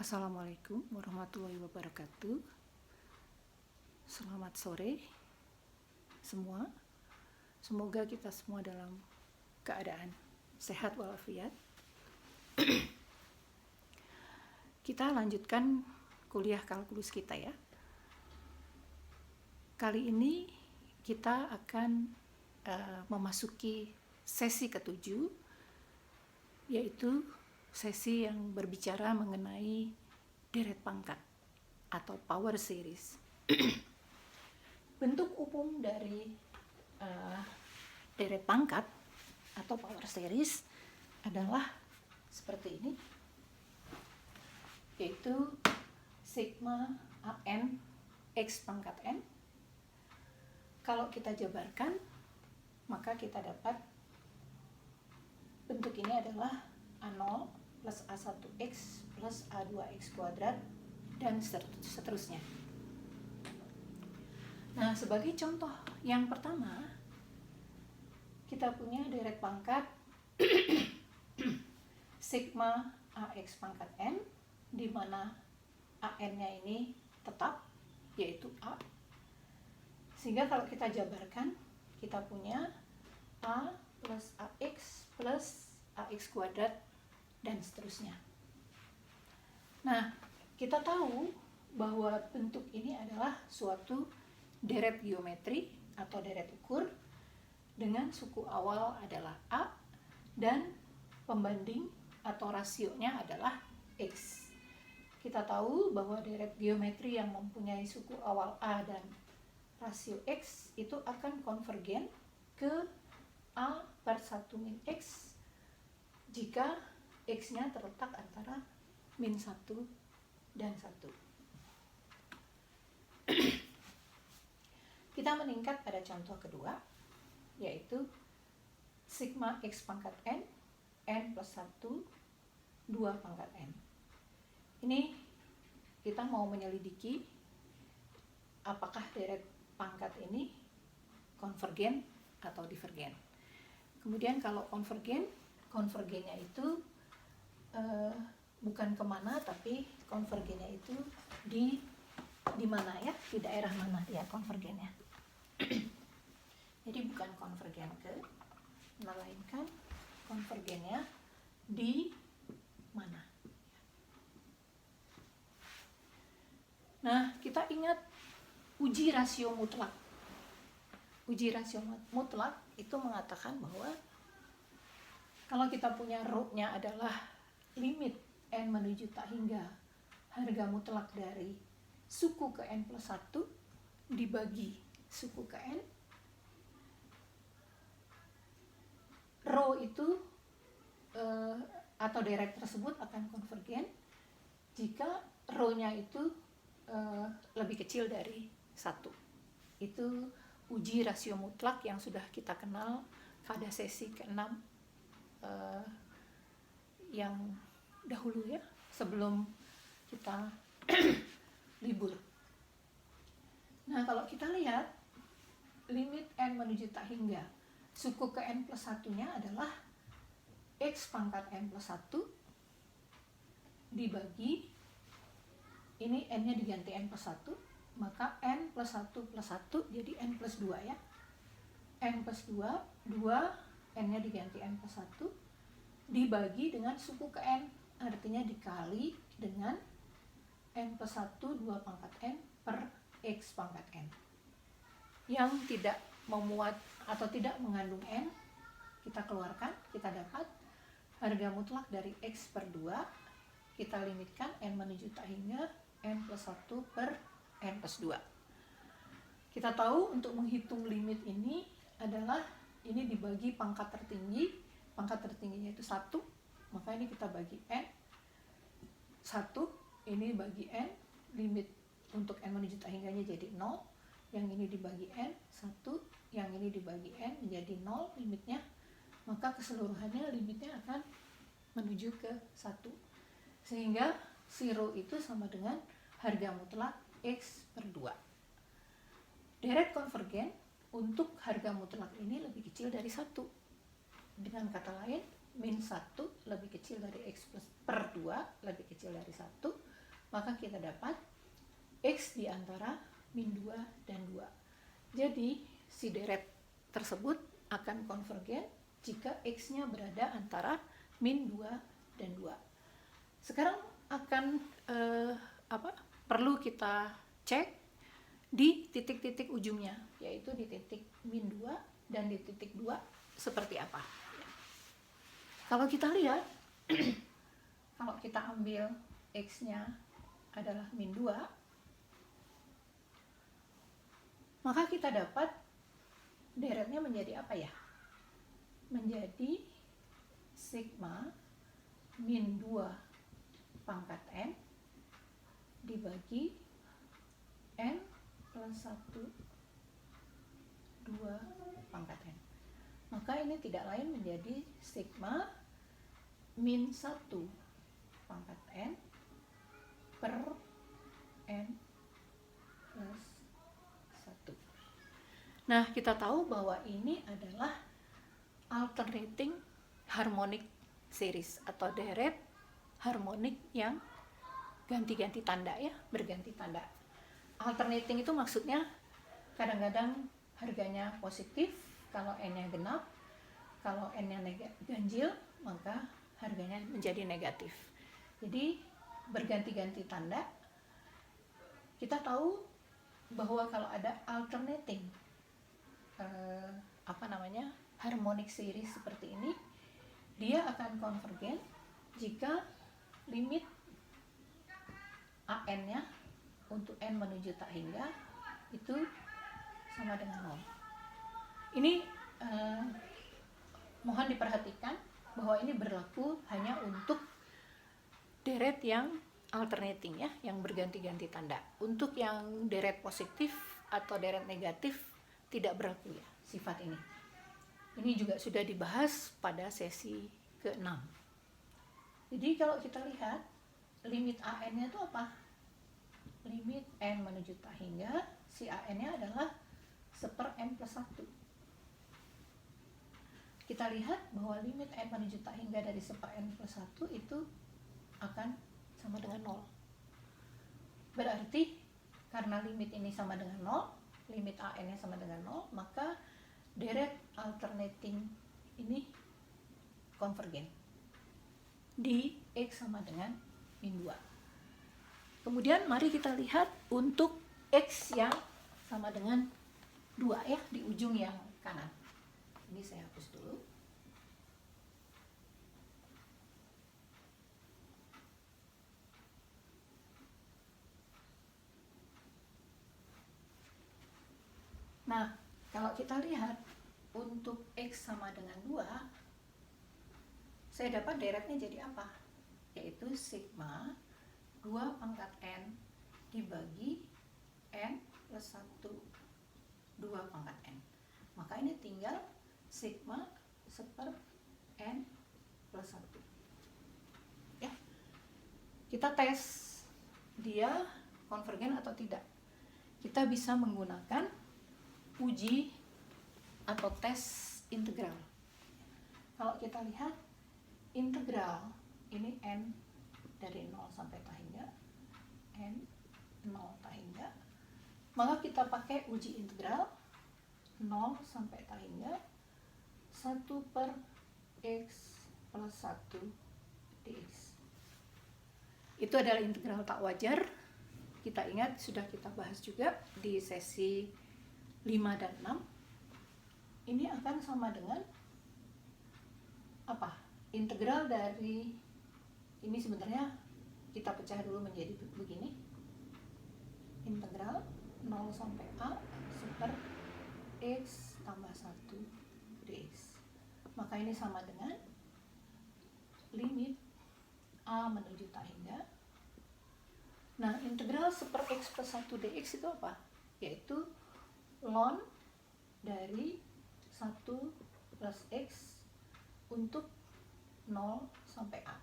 Assalamualaikum warahmatullahi wabarakatuh. Selamat sore semua. Semoga kita semua dalam keadaan sehat walafiat. Kita lanjutkan kuliah kalkulus kita ya. Kali ini kita akan memasuki sesi ketujuh, yaitu sesi yang berbicara mengenai deret pangkat atau power series. Bentuk umum dari deret pangkat atau power series adalah seperti ini, yaitu sigma AN X pangkat N. Kalau kita jabarkan, maka kita dapat bentuk ini adalah A0 plus A1X plus A2X kuadrat dan seterusnya. Nah, sebagai contoh yang pertama, kita punya deret pangkat sigma AX pangkat N, di mana AN-nya ini tetap, yaitu A. Sehingga kalau kita jabarkan, kita punya A plus AX plus AX kuadrat dan seterusnya. Nah, kita tahu bahwa bentuk ini adalah suatu deret geometri atau deret ukur dengan suku awal adalah A dan pembanding atau rasionya adalah X. Kita tahu bahwa deret geometri yang mempunyai suku awal A dan rasio X itu akan konvergen ke A per 1 min X jika X-nya terletak antara min 1 dan 1. Kita meningkat pada contoh kedua, yaitu sigma X pangkat N, N plus 1, 2 pangkat N. Ini kita mau menyelidiki apakah deret pangkat ini konvergen atau divergen. Kemudian kalau konvergennya itu bukan kemana, tapi konvergennya itu di mana ya, di daerah mana dia konvergennya. Jadi bukan konvergen ke, melainkan konvergennya di mana. Nah, kita ingat uji rasio mutlak. Uji rasio mutlak itu mengatakan bahwa kalau kita punya rho-nya adalah limit N menuju tak hingga harga mutlak dari suku ke N plus 1 dibagi suku ke N, rho itu atau deret tersebut akan konvergen jika rho-nya itu lebih kecil dari 1. Itu uji rasio mutlak yang sudah kita kenal pada sesi ke-6 yang dahulu ya, sebelum kita libur. Nah, kalau kita lihat limit N menuju tak hingga suku ke N plus 1-nya adalah X pangkat N plus 1 dibagi, ini N-nya diganti N plus 1, maka N plus 1 plus 1 jadi N plus 2 ya. N plus 2, 2 N-nya diganti N plus 1 dibagi dengan suku ke N, artinya dikali dengan N plus 1 2 pangkat N per X pangkat N. Yang tidak memuat atau tidak mengandung N, kita keluarkan, kita dapat harga mutlak dari X per 2, kita limitkan N menuju tak hingga N plus 1 per N plus 2. Kita tahu untuk menghitung limit ini adalah ini dibagi pangkat tertingginya itu 1, maka ini kita bagi N 1, ini bagi N, limit untuk N menuju tak hingganya jadi 0, yang ini dibagi N 1, yang ini dibagi N menjadi 0 limitnya, maka keseluruhannya limitnya akan menuju ke 1, sehingga 0 itu sama dengan harga mutlak X per 2. Deret konvergen untuk harga mutlak ini lebih kecil dari 1. Dengan kata lain, min 1 lebih kecil dari X plus per 2 lebih kecil dari 1, maka kita dapat X di antara min 2 dan 2. Jadi si deret tersebut akan konvergen jika X-nya berada antara min 2 dan 2. Sekarang akan perlu kita cek di titik-titik ujungnya, yaitu di titik min 2 dan di titik 2 seperti apa. Kalau kita lihat, kalau kita ambil X-nya adalah min 2, maka kita dapat deretnya menjadi apa ya? Menjadi sigma min 2 pangkat n dibagi n plus 1 2 pangkat n. Maka ini tidak lain menjadi sigma min 1 pangkat n per n plus 1. Nah, kita tahu bahwa ini adalah alternating harmonic series atau deret harmonik yang ganti-ganti tanda ya, berganti tanda. Alternating itu maksudnya kadang-kadang harganya positif kalau n-nya genap, kalau n-nya ganjil maka harganya menjadi negatif. Jadi berganti-ganti tanda. Kita tahu bahwa kalau ada alternating harmonic series seperti ini, dia akan konvergen jika limit an-nya untuk n menuju tak hingga itu sama dengan 0. Ini mohon diperhatikan bahwa ini berlaku hanya untuk deret yang alternating ya, yang berganti-ganti tanda. Untuk yang deret positif atau deret negatif tidak berlaku ya sifat ini. Ini juga sudah dibahas pada sesi ke-6. Jadi kalau kita lihat limit an-nya itu apa? Limit n menuju tak hingga, si an-nya adalah 1/n plus 1. Kita lihat bahwa limit n menuju tak hingga dari 1/n plus 1 itu akan sama dengan 0. Berarti karena limit ini sama dengan 0, limit an-nya sama dengan 0, maka deret alternating ini konvergen di X sama dengan min 2. Kemudian mari kita lihat untuk X yang sama dengan 2 ya, di ujung yang kanan. Ini saya hapus dulu. Nah, kalau kita lihat untuk X sama dengan 2, saya dapat deretnya jadi apa? Yaitu sigma 2 pangkat n dibagi n plus 1 2 pangkat n. Maka ini tinggal sigma 1/n plus 1. Ya. Kita tes dia konvergen atau tidak. Kita bisa menggunakan uji atau tes integral. Kalau kita lihat integral ini n dari 0 sampai tak hingga, n 0 tak hingga, maka kita pakai uji integral 0 sampai tak hingga 1/x plus 1 dx. Itu adalah integral tak wajar. Kita ingat sudah kita bahas juga di sesi 5 dan 6. Ini akan sama dengan apa? Integral dari ini sebenarnya kita pecah dulu menjadi begini. Integral 0 sampai a super x tambah 1 dx. Maka ini sama dengan limit a menuju tak hingga. Nah, integral super x plus 1 dx itu apa? Yaitu ln dari 1 plus x untuk 0 sampai a.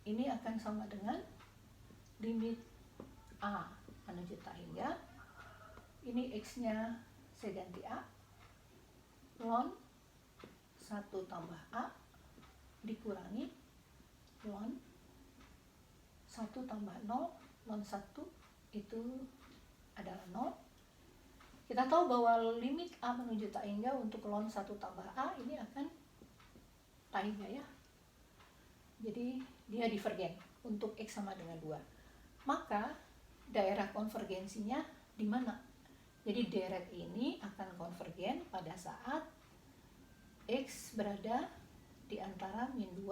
Ini akan sama dengan limit a menuju tak hingga. Ini x-nya saya ganti a. Ln 1 tambah a dikurangi ln 1 1 tambah 0, ln 1 itu adalah 0. Kita tahu bahwa limit A menuju tak hingga untuk ln 1 tambah A ini akan tak hingga ya. Jadi dia divergen untuk X sama dengan 2. Maka daerah konvergensinya di mana? Jadi deret ini akan konvergen pada saat X berada di antara min 2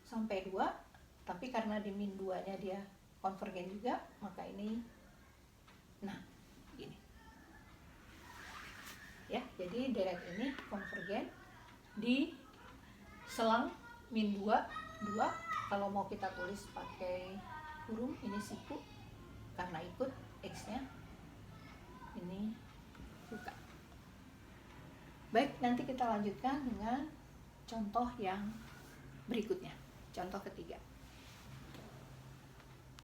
sampai 2. Tapi karena di min 2 nya dia konvergen juga, maka ini nah gini ya. Jadi deret ini konvergen di selang min 2. Kalau mau kita tulis pakai kurung, ini siku karena ikut X nya, ini buka. Baik, nanti kita lanjutkan dengan contoh yang berikutnya, contoh ketiga.